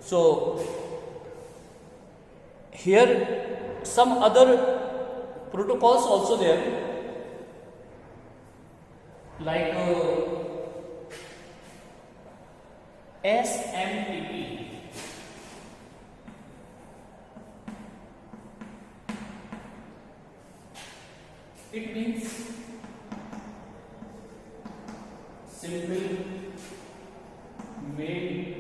So here some other protocols also there, like SMTP. It means simple mail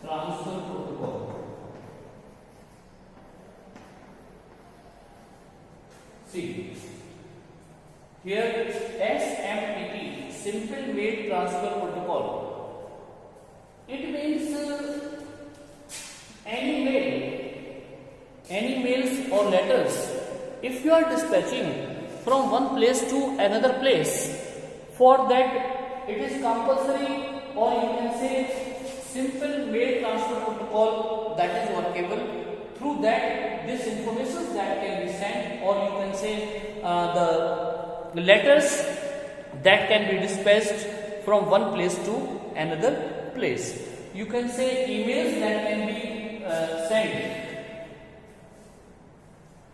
transfer protocol. See here, SMTP, simple mail transfer protocol. It means any mails or letters, if you are dispatching from one place to another place, for that it is compulsory, or you can say simple mail transfer protocol that is workable. Through that, this information that can be sent, or you can say the letters that can be dispatched from one place to another place. You can say emails that can be sent,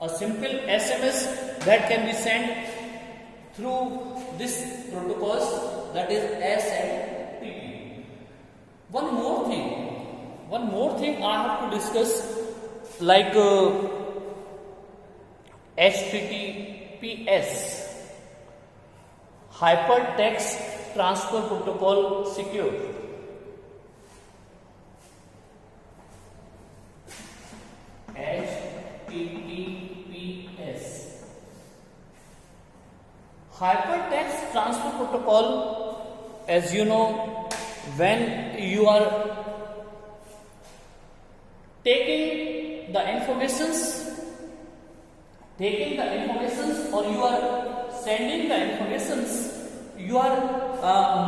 a simple SMS that can be sent through this protocols, that is SMTP. One more thing I have to discuss, like HTTPS, Hypertext Transfer Protocol Secure. HTTPS, Hypertext Transfer Protocol, as you know, when you are taking the informations, or you are sending the informations, you are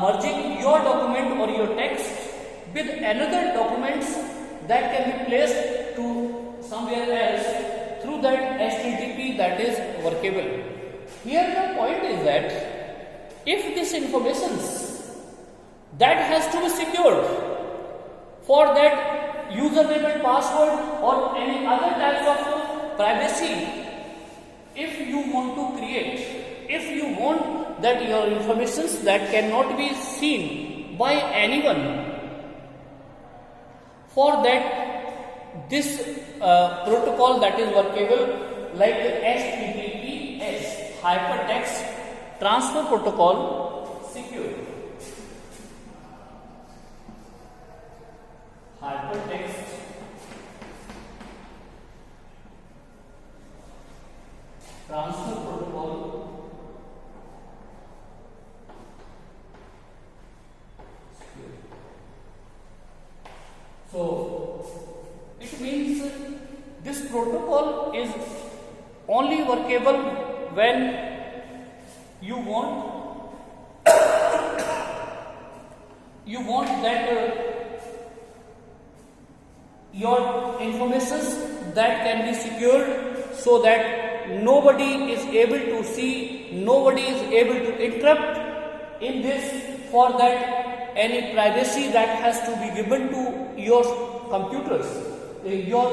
merging your document or your text with another documents that can be placed to somewhere else. Through that HTTP, that is workable. Here the point is that if this informations that has to be secured, for that username and password or any other types of privacy, if you want to create, if you want that your informations that cannot be seen by anyone, for that this protocol that is workable, like HTTPS, Hypertext Transfer Protocol Secure. Hypertext Transfer Protocol Secure. So it means this protocol is only workable when you want that your information that can be secured, so that nobody is able to see, nobody is able to interrupt in this, for that any privacy that has to be given to your computers, your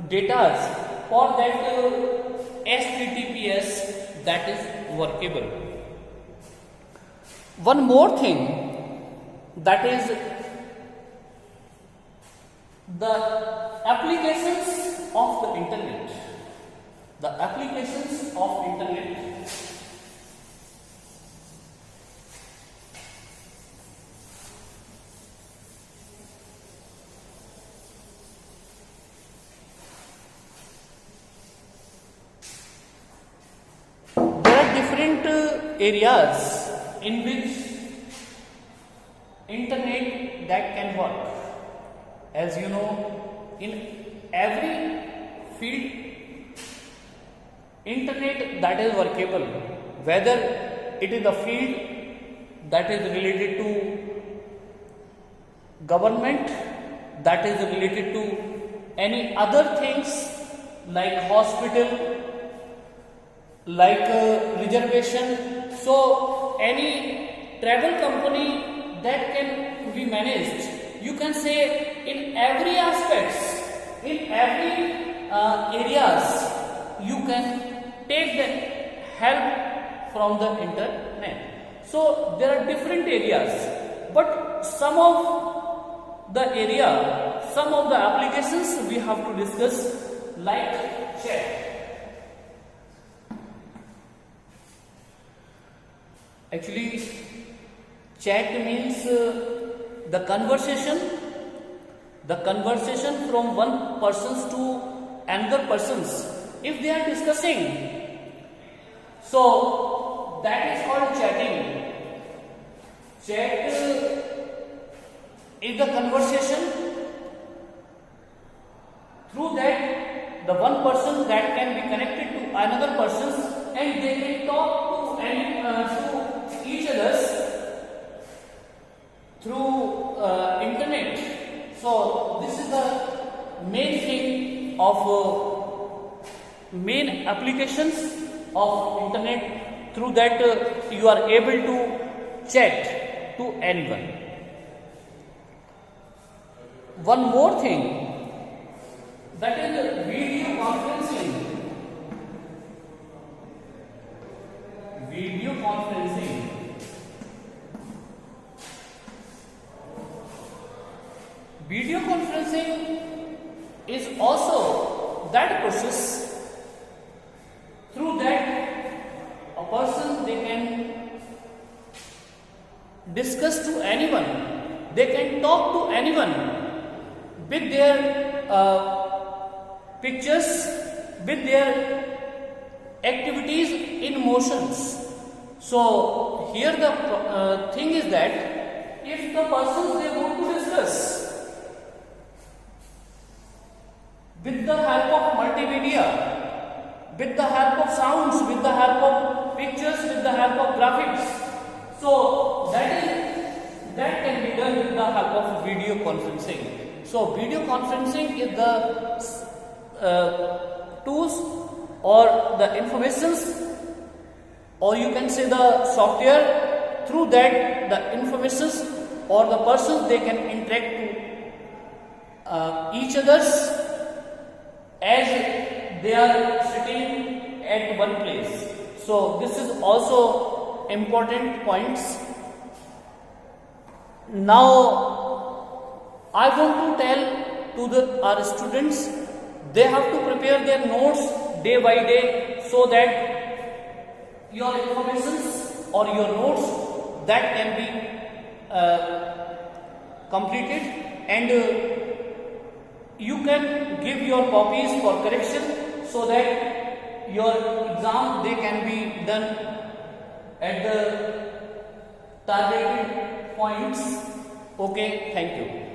data, for that HTTPS that is workable. One more thing, that is the applications of the internet. The applications of internet. There are different areas in which internet that can work. As you know, in every field, internet that is workable, whether it is a field that is related to government, that is related to any other things like hospital, like reservation. So any travel company that can be managed. You can say in every aspects, in every areas, you can take the help from the internet. So there are different areas, but some of the area, some of the applications we have to discuss, like chat. Actually, chat means the conversation from one persons to another persons. If they are discussing, so that is called chatting. Chat is the conversation through that the one person that can be connected to another persons, and they can talk to each others through internet. So this is the main thing of main applications of internet, through that you are able to chat to anyone. One more thing, that is video conferencing. Video conferencing. Video conferencing is also that process through that a person, they can discuss to anyone, they can talk to anyone with their pictures, with their activities in motions. So here the thing is that if the persons they want to discuss with the help of multimedia, with the help of sounds, with the help of pictures, with the help of graphics, so that can be done with the help of video conferencing. So video conferencing is the tools or the informations, or you can say the software, through that the informations or the persons they can interact to each others as they are sitting at one place. So this is also important points. Now I want to tell to our students, they have to prepare their notes day by day, so that your informations or your notes that can be completed, and you can give your copies for correction, so that your exam they can be done at the targeted points. Okay, thank you.